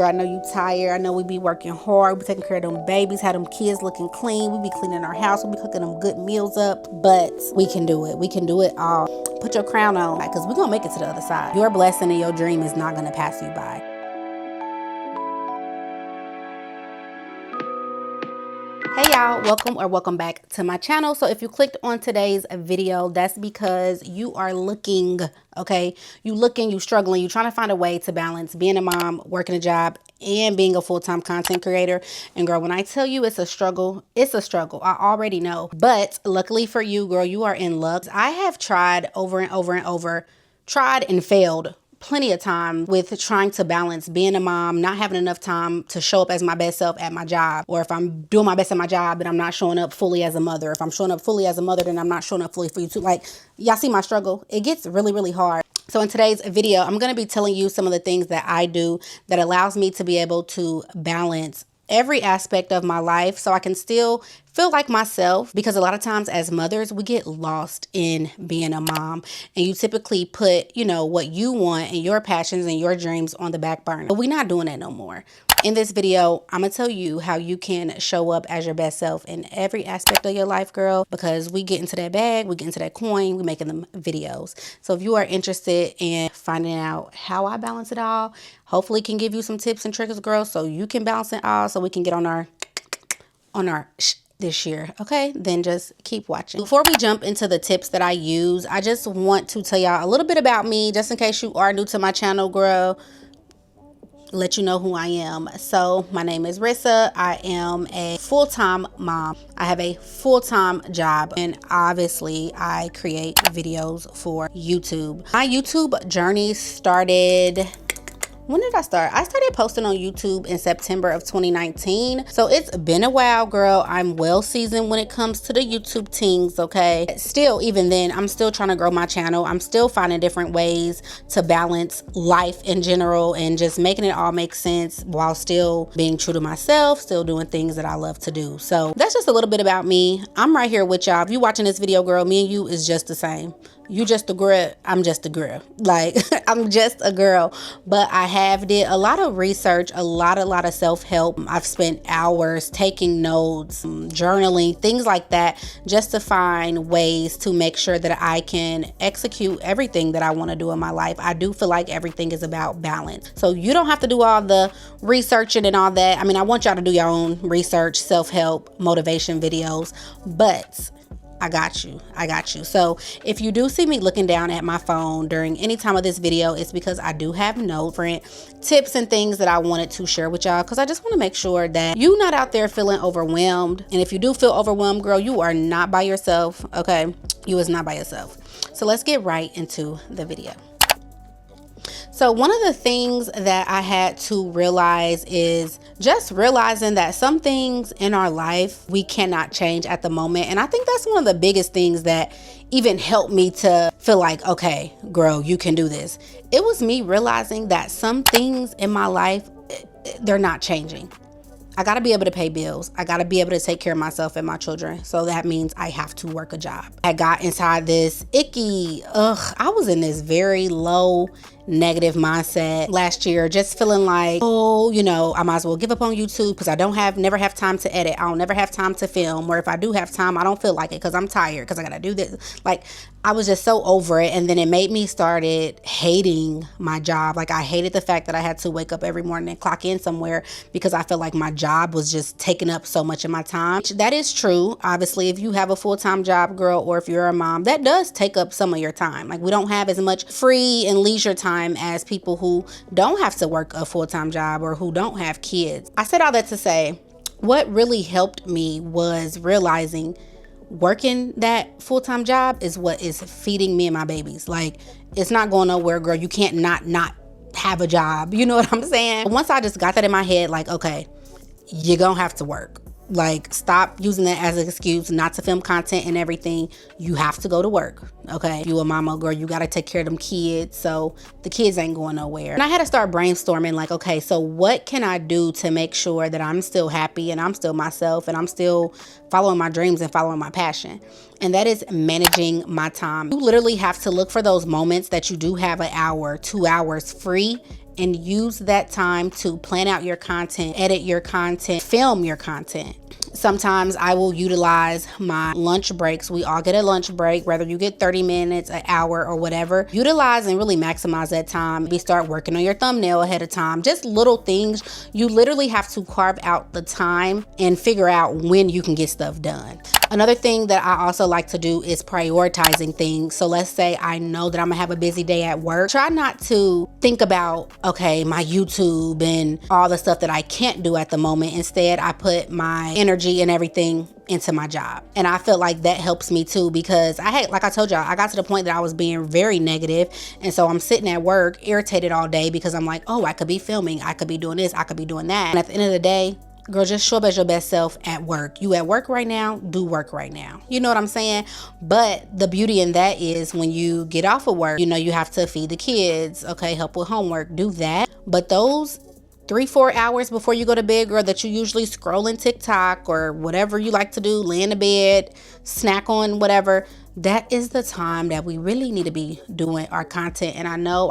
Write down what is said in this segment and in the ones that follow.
I know you tired. I know we be working hard. We taking care of them babies, have them kids looking clean. We be cleaning our house. We be cooking them good meals up. But we can do it. We can do it all. Put your crown on, because we're going to make it to the other side. Your blessing and your dream is not going to pass you by. Hey y'all, welcome back to my channel. So if you clicked on today's video, that's because you are looking, okay? You struggling, you trying to find a way to balance being a mom, working a job, and being a full-time content creator. And girl, when I tell you it's a struggle, it's a struggle. I already know. But luckily for you, girl, you are in luck. I have tried over and over, tried and failed plenty of time with trying to balance being a mom, not having enough time to show up as my best self at my job. Or if I'm doing my best at my job, then I'm not showing up fully as a mother. If I'm showing up fully as a mother, then I'm not showing up fully for you too. Like, y'all see my struggle? It gets really, really hard. So in today's video, I'm going to be telling you some of the things that I do that allows me to be able to balance every aspect of my life so I can still feel like myself, because a lot of times as mothers, we get lost in being a mom, and you typically put, you know, what you want and your passions and your dreams on the back burner. But we're not doing that no more. In this video, I'm going to tell you how you can show up as your best self in every aspect of your life, girl, because we get into that bag, we get into that coin, we making them videos. So if you are interested in finding out how I balance it all, hopefully can give you some tips and tricks, girl, so you can balance it all, so we can get on our this year. Okay, then just keep watching. Before we jump into the tips that I use, I just want to tell y'all a little bit about me, just in case you are new to my channel, girl. Let you know who I am. So my name is Rissa. I am a full-time mom. I have a full-time job, and obviously I create videos for YouTube. My YouTube journey started, when did I start? I started posting on YouTube in September of 2019. So it's been a while, girl. I'm well seasoned when it comes to the YouTube things, okay? Still, even then, I'm still trying to grow my channel. I'm still finding different ways to balance life in general and just making it all make sense while still being true to myself, still doing things that I love to do. So that's just a little bit about me. I'm right here with y'all. If you're watching this video, girl, me and you is just the same. You just a girl, I'm just a girl. Like, I'm just a girl. But I have did a lot of research, a lot of self-help. I've spent hours taking notes, journaling, things like that, just to find ways to make sure that I can execute everything that I want to do in my life. I do feel like everything is about balance. So you don't have to do all the researching and all that. I mean, I want y'all to do your own research, self-help, motivation videos, but I got you. So if you do see me looking down at my phone during any time of this video, it's because I do have notes, different tips and things that I wanted to share with y'all, because I just want to make sure that you're not out there feeling overwhelmed. And if you do feel overwhelmed, girl, you are not by yourself, okay? You is not by yourself. So let's get right into the video. So one of the things that I had to realize is just realizing that some things in our life we cannot change at the moment. And I think that's one of the biggest things that even helped me to feel like, okay, girl, you can do this. It was me realizing that some things in my life, they're not changing. I got to be able to pay bills. I got to be able to take care of myself and my children. So that means I have to work a job. I got inside this I was in this very low negative mindset last year, just feeling like, oh, you know, I might as well give up on YouTube because I never have time to edit. I don't never have time to film, or if I do have time, I don't feel like it because I'm tired, because I gotta do this. Like, I was just so over it. And then it made me started hating my job. Like, I hated the fact that I had to wake up every morning and clock in somewhere because I felt like my job was just taking up so much of my time. That is true. Obviously, if you have a full-time job, girl, or if you're a mom, that does take up some of your time. Like, we don't have as much free and leisure time as people who don't have to work a full-time job or who don't have kids. I said all that to say, what really helped me was realizing working that full-time job is what is feeding me and my babies. Like, it's not going nowhere, girl. You can't not have a job. You know what I'm saying? Once I just got that in my head, like, okay, you're gonna have to work. Like, stop using that as an excuse not to film content and everything. You have to go to work, okay? If you a mama, girl, you gotta take care of them kids, so the kids ain't going nowhere. And I had to start brainstorming, like, okay, so what can I do to make sure that I'm still happy and I'm still myself and I'm still following my dreams and following my passion? And that is managing my time. You literally have to look for those moments that you do have an hour, 2 hours free, and use that time to plan out your content, edit your content, film your content. Sometimes I will utilize my lunch breaks. We all get a lunch break, whether you get 30 minutes, an hour, or whatever. Utilize and really maximize that time. Maybe start working on your thumbnail ahead of time. Just little things. You literally have to carve out the time and figure out when you can get stuff done. Another thing that I also like to do is prioritizing things. So let's say I know that I'm gonna have a busy day at work. Try not to think about, okay, my YouTube and all the stuff that I can't do at the moment. Instead, I put my energy and everything into my job. And I feel like that helps me too, because like I told y'all, I got to the point that I was being very negative. And so I'm sitting at work irritated all day because I'm like, oh, I could be filming, I could be doing this, I could be doing that. And at the end of the day, girl, just show up as your best self at work. You at work right now, do work right now. You know what I'm saying? But the beauty in that is when you get off of work, you know, you have to feed the kids, okay, help with homework, do that. But those 3-4 hours before you go to bed, girl, that you usually scrolling TikTok or whatever you like to do, lay in the bed, snack on whatever, that is the time that we really need to be doing our content. And I know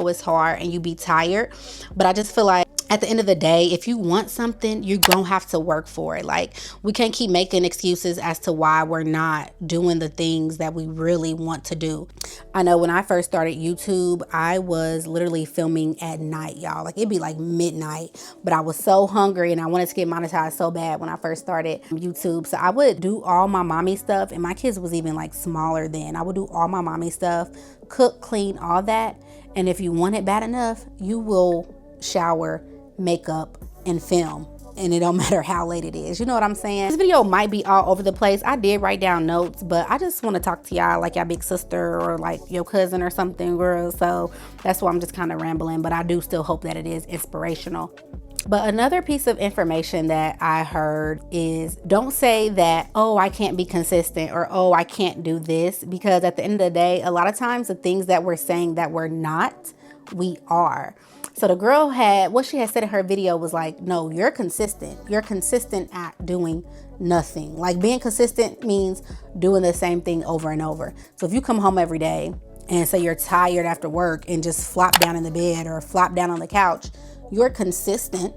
it's hard and you be tired, but I just feel like at the end of the day, if you want something, you're gonna have to work for it. Like, we can't keep making excuses as to why we're not doing the things that we really want to do. I know when I first started YouTube, I was literally filming at night, y'all. Like, it'd be like midnight, but I was so hungry and I wanted to get monetized so bad when I first started YouTube. So I would do all my mommy stuff, and my kids was even like smaller then. I would do all my mommy stuff, cook, clean, all that. And if you want it bad enough, you will shower, makeup, and film, and it don't matter how late it is. You know what I'm saying? This video might be all over the place. I did write down notes, but I just want to talk to y'all like your big sister or like your cousin or something, girl. So that's why I'm just kind of rambling, but I do still hope that it is inspirational. But another piece of information that I heard is, don't say that, oh, I can't be consistent, or oh, I can't do this, because at the end of the day, a lot of times the things that we're saying that we're not, we are. So the girl what she had said in her video was like, no, you're consistent. You're consistent at doing nothing. Like, being consistent means doing the same thing over and over. So if you come home every day and say you're tired after work and just flop down in the bed or flop down on the couch, you're consistent,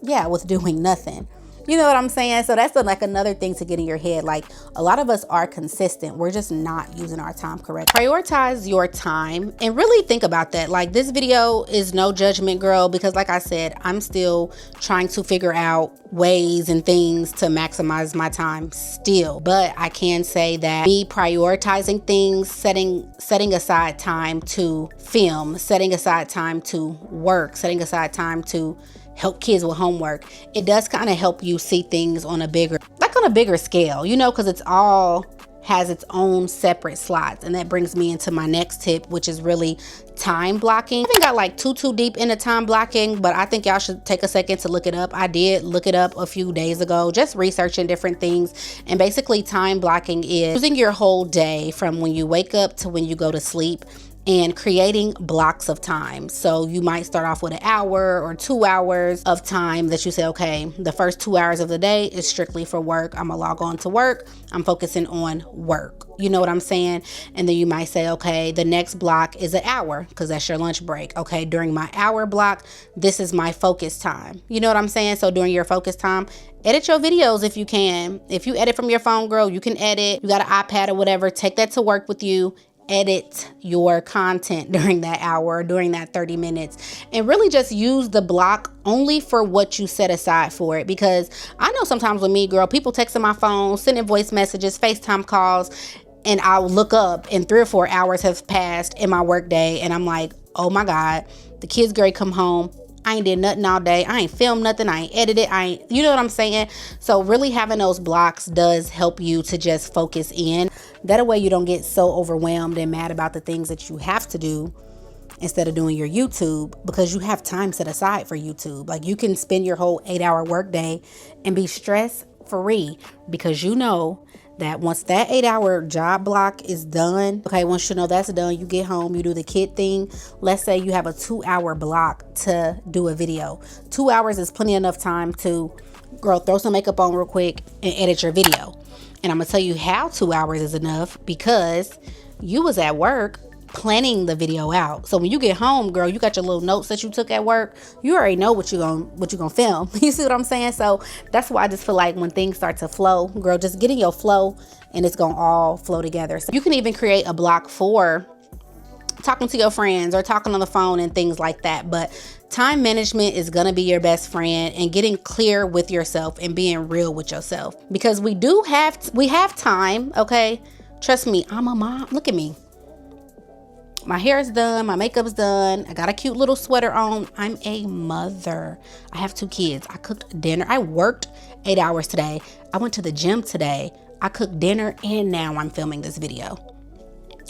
yeah, with doing nothing. You know what I'm saying? So that's like another thing to get in your head. Like, a lot of us are consistent. We're just not using our time correct. Prioritize your time and really think about that. Like, this video is no judgment, girl, because like I said, I'm still trying to figure out ways and things to maximize my time still. But I can say that me prioritizing things, setting aside time to film, setting aside time to work, setting aside time to help kids with homework, it does kind of help you see things on a bigger scale, you know, because it's all has its own separate slots. And that brings me into my next tip, which is really time blocking. I think I got like too deep into time blocking, but I think y'all should take a second to look it up. I did look it up a few days ago, just researching different things. And basically, time blocking is using your whole day from when you wake up to when you go to sleep and creating blocks of time. So you might start off with an hour or 2 hours of time that you say, okay, the first 2 hours of the day is strictly for work. I'm gonna log on to work. I'm focusing on work. You know what I'm saying? And then you might say, okay, the next block is an hour, because that's your lunch break. Okay, during my hour block, this is my focus time. You know what I'm saying? So during your focus time, edit your videos if you can. If you edit from your phone, girl, you can edit. You got an iPad or whatever, take that to work with you. Edit your content during that hour or during that 30 minutes, and really just use the block only for what you set aside for it. Because I know sometimes with me, girl, people texting my phone, sending voice messages, FaceTime calls, and I'll look up and 3 or 4 hours have passed in my work day, and I'm like, oh my God, the kids great come home, I ain't did nothing all day. I ain't filmed nothing. I ain't edited. You know what I'm saying? So really having those blocks does help you to just focus in. That way you don't get so overwhelmed and mad about the things that you have to do instead of doing your YouTube, because you have time set aside for YouTube. Like, you can spend your whole 8-hour workday and be stress free, because you know that once that 8-hour job block is done, okay, once you know that's done, you get home, you do the kid thing. Let's say you have a 2-hour block to do a video. 2 hours is plenty enough time to, girl, throw some makeup on real quick and edit your video. And I'm gonna tell you how 2 hours is enough, because you was at work planning the video out. So when you get home, girl, you got your little notes that you took at work. You already know what you're gonna film. You see what I'm saying? So that's why I just feel like when things start to flow, girl, just get in your flow and it's gonna all flow together. So you can even create a block for talking to your friends or talking on the phone and things like that. But time management is going to be your best friend, and getting clear with yourself and being real with yourself, because we have time. Okay, trust me, I'm a mom. Look at me, my hair is done, my makeup's done, I got a cute little sweater on. I'm a mother. I have 2 kids. I cooked dinner. I worked 8 hours today. I went to the gym today. I cooked dinner, and now I'm filming this video.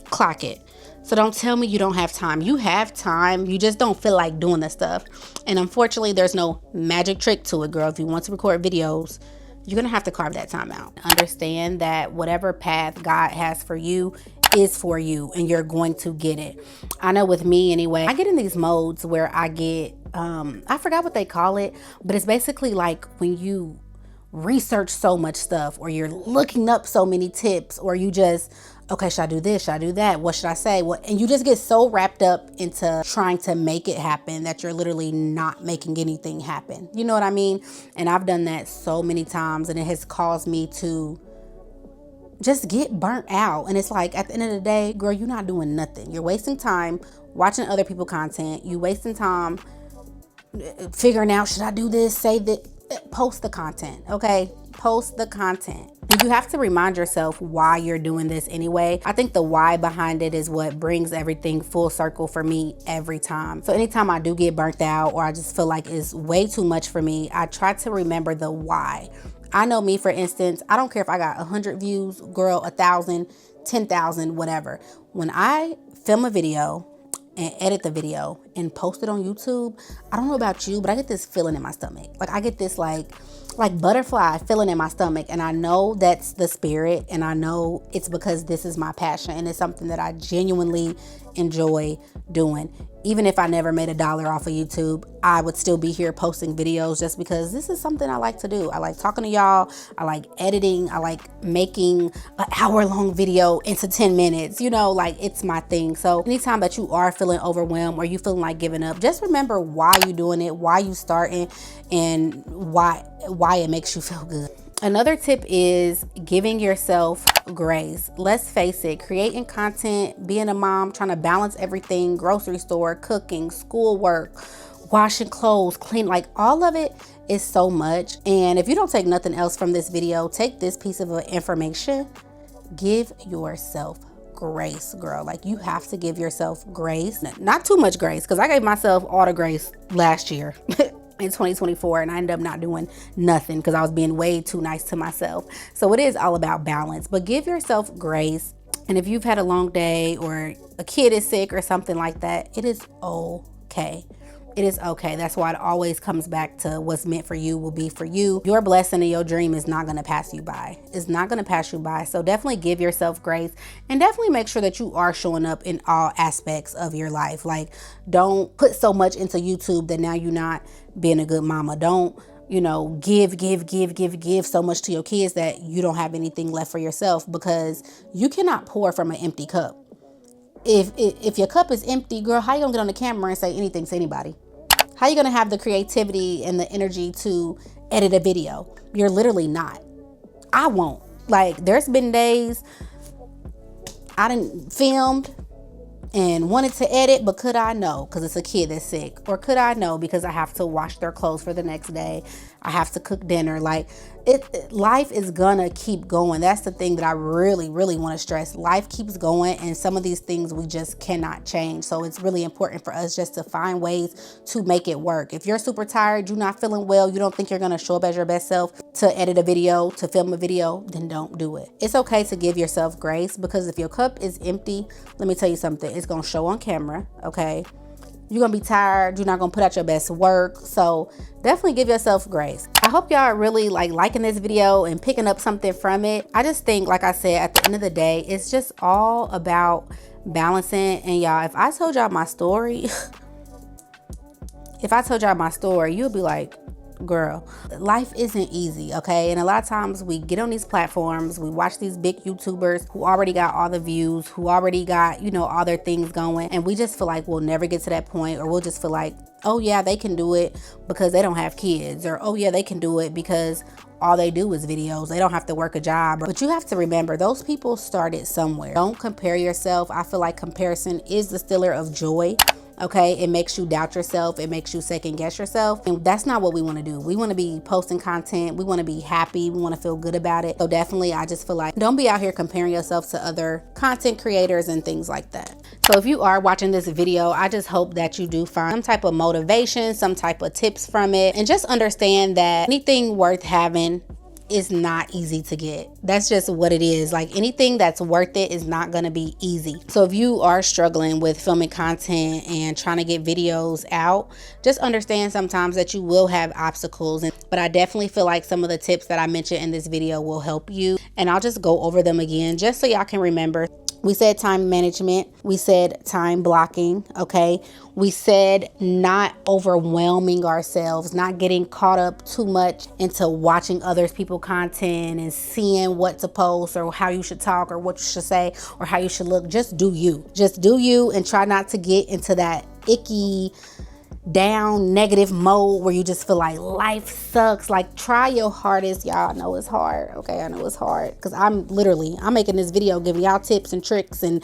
Clock it. So don't tell me you don't have time. You have time. You just don't feel like doing this stuff. And unfortunately, there's no magic trick to it, girl. If you want to record videos, you're going to have to carve that time out. Understand that whatever path God has for you is for you, and you're going to get it. I know with me anyway, I get in these modes where I get, I forgot what they call it, but it's basically like when you research so much stuff, or you're looking up so many tips, or you just, okay, should I do this? Should I do that? What should I say? What? And you just get so wrapped up into trying to make it happen that you're literally not making anything happen. You know what I mean? And I've done that so many times, and it has caused me to just get burnt out. And it's like, at the end of the day, girl, you're not doing nothing. You're wasting time watching other people's content. You wasting time figuring out, should I do this? Say that. Post the content, okay? Post the content. You have to remind yourself why you're doing this anyway. I think the why behind it is what brings everything full circle for me every time. So anytime I do get burnt out, or I just feel like it's way too much for me, I try to remember the why. I know me, for instance, I don't care if I got 100 views, girl, 1,000, 10,000, whatever. When I film a video and edit the video and post it on YouTube, I don't know about you, but I get this feeling in my stomach. Like I get this like butterfly feeling in my stomach, and I know that's the spirit, and I know it's because this is my passion, and it's something that I genuinely enjoy doing. Even if I never made $1 off of YouTube, I would still be here posting videos just because this is something I like to do. I like talking to y'all. I like editing. I like making an hour-long video into 10 minutes. You know, like it's my thing. So anytime that you are feeling overwhelmed or you feeling like giving up, just remember why you're doing it, why you starting, and why it makes you feel good. Another tip is giving yourself grace. Let's face it, creating content, being a mom, trying to balance everything, grocery store, cooking, schoolwork, washing clothes, clean, like all of it is so much. And if you don't take nothing else from this video, take this piece of information. Give yourself grace, girl. Like you have to give yourself grace. Not too much grace, because I gave myself all the grace last year. In 2024, and I ended up not doing nothing because I was being way too nice to myself. So it is all about balance, but give yourself grace. And if you've had a long day, or a kid is sick or something like that, it is okay. It is okay. That's why it always comes back to what's meant for you will be for you. Your blessing and your dream is not going to pass you by. It's not going to pass you by. So definitely give yourself grace, and definitely make sure that you are showing up in all aspects of your life. Like don't put so much into YouTube that now you're not being a good mama. Don't, give so much to your kids that you don't have anything left for yourself, because you cannot pour from an empty cup. If your cup is empty, girl, how you gonna get on the camera and say anything to anybody? How you gonna have the creativity and the energy to edit a video? You're literally not. I won't. Like there's been days I didn't filmed and wanted to edit, but could I? No, because it's a kid that's sick. Or could I? No, because I have to wash their clothes for the next day. I have to cook dinner. Like life is gonna keep going. That's the thing that I really, really want to stress. Life keeps going, and some of these things we just cannot change. So it's really important for us just to find ways to make it work. If you're super tired, you're not feeling well, you don't think you're gonna show up as your best self to edit a video, to film a video, then don't do it. It's okay to give yourself grace, because if your cup is empty, let me tell you something, it's gonna show on camera, okay? You're gonna be tired. You're not gonna put out your best work. So definitely give yourself grace. I hope y'all are really liking this video and picking up something from it. I just think, like I said, at the end of the day, it's just all about balancing. And y'all, if I told y'all my story, you'll be like, girl, life isn't easy, okay? And a lot of times we get on these platforms, we watch these big YouTubers who already got all the views, who already got, you know, all their things going, and we just feel like we'll never get to that point, or we'll just feel like, oh yeah, they can do it because they don't have kids, or oh yeah, they can do it because all they do is videos, they don't have to work a job. But you have to remember, those people started somewhere. Don't compare yourself. I feel like comparison is the stealer of joy. Okay, it makes you doubt yourself, it makes you second guess yourself, and that's not what we want to do. We want to be posting content, we want to be happy, we want to feel good about it. So definitely, I just feel like don't be out here comparing yourself to other content creators and things like that. So if you are watching this video, I just hope that you do find some type of motivation, some type of tips from it, and just understand that anything worth having is not easy to get. That's just what it is. Like, anything that's worth it is not going to be easy. So if you are struggling with filming content and trying to get videos out, just understand sometimes that you will have obstacles. But I definitely feel like some of the tips that I mentioned in this video will help you. And I'll just go over them again just so y'all can remember. We said time management. We said time blocking, okay? We said not overwhelming ourselves, not getting caught up too much into watching other people's content and seeing what to post or how you should talk or what you should say or how you should look. Just do you. Just do you, and try not to get into that icky, down, negative mode where you just feel like life sucks. Like, try your hardest. Y'all, I know it's hard. Okay, I know it's hard because I'm making this video giving y'all tips and tricks and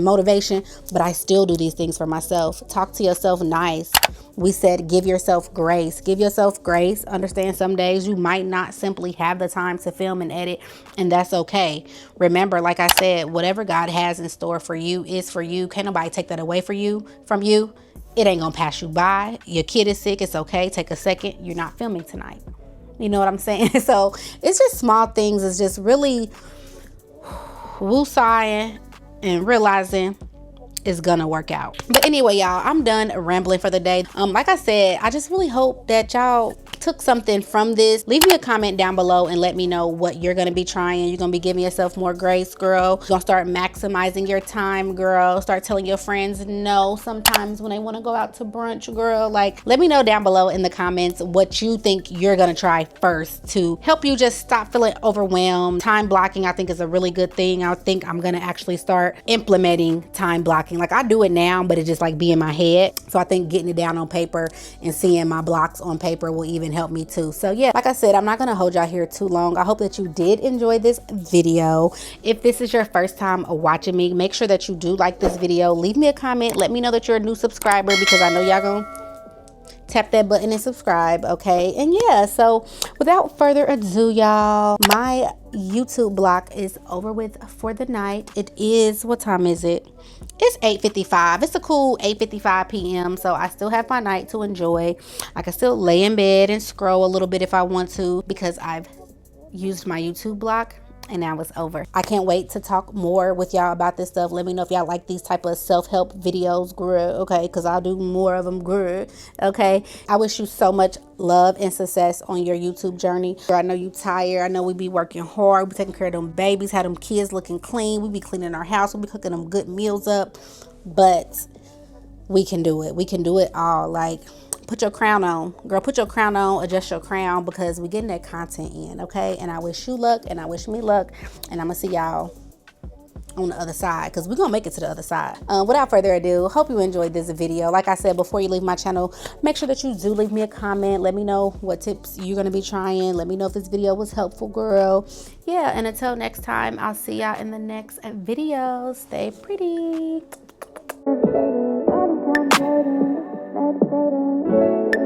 motivation, but I still do these things for myself. Talk to yourself nice. We said give yourself grace. Give yourself grace. Understand some days you might not simply have the time to film and edit, and that's okay. Remember, like I said, whatever God has in store for you is for you. Can't nobody take that away from you. It ain't gonna pass you by. Your kid is sick, it's okay. Take a second. You're not filming tonight. You know what I'm saying? So it's just small things. It's just really woo-sighing and realizing it's gonna work out. But anyway, y'all, I'm done rambling for the day. Like I said, I just really hope that y'all took something from this. Leave me a comment down below and let me know what you're gonna be trying. You're gonna be giving yourself more grace, girl. You're gonna start maximizing your time, girl. Start telling your friends no sometimes when they want to go out to brunch, girl. Like, let me know down below in the comments what you think you're gonna try first to help you just stop feeling overwhelmed. Time blocking, I think, is a really good thing. I think I'm gonna actually start implementing time blocking. Like, I do it now, but it just like be in my head. So I think getting it down on paper and seeing my blocks on paper will even help me too. So yeah, like I said, I'm not gonna hold y'all here too long. I hope that you did enjoy this video. If this is your first time watching me, make sure that you do like this video. Leave me a comment. Let me know that you're a new subscriber, because I know y'all gonna tap that button and subscribe, okay? And yeah, so without further ado, y'all, my YouTube block is over with for the night. It is, what time is it? It's 8:55. It's a cool 8:55 p.m. So I still have my night to enjoy. I can still lay in bed and scroll a little bit if I want to, because I've used my YouTube block and now it's over. I can't wait to talk more with y'all about this stuff. Let me know if y'all like these type of self-help videos, girl, okay? Because I'll do more of them, girl, okay? I wish you so much love and success on your YouTube journey. I know you tired. I know we be working hard. We taking care of them babies, have them kids looking clean. We be cleaning our house. We be cooking them good meals up. But we can do it. We can do it all. Like, put your crown on, girl. Put your crown on, adjust your crown, because we're getting that content in, okay? And I wish you luck, and I wish me luck, and I'm gonna see y'all on the other side, because we're gonna make it to the other side. Without further ado, hope you enjoyed this video. Like I said, before you leave my channel, make sure that you do leave me a comment. Let me know what tips you're gonna be trying. Let me know if this video was helpful, girl. Yeah, and until next time, I'll see y'all in the next video. Stay pretty.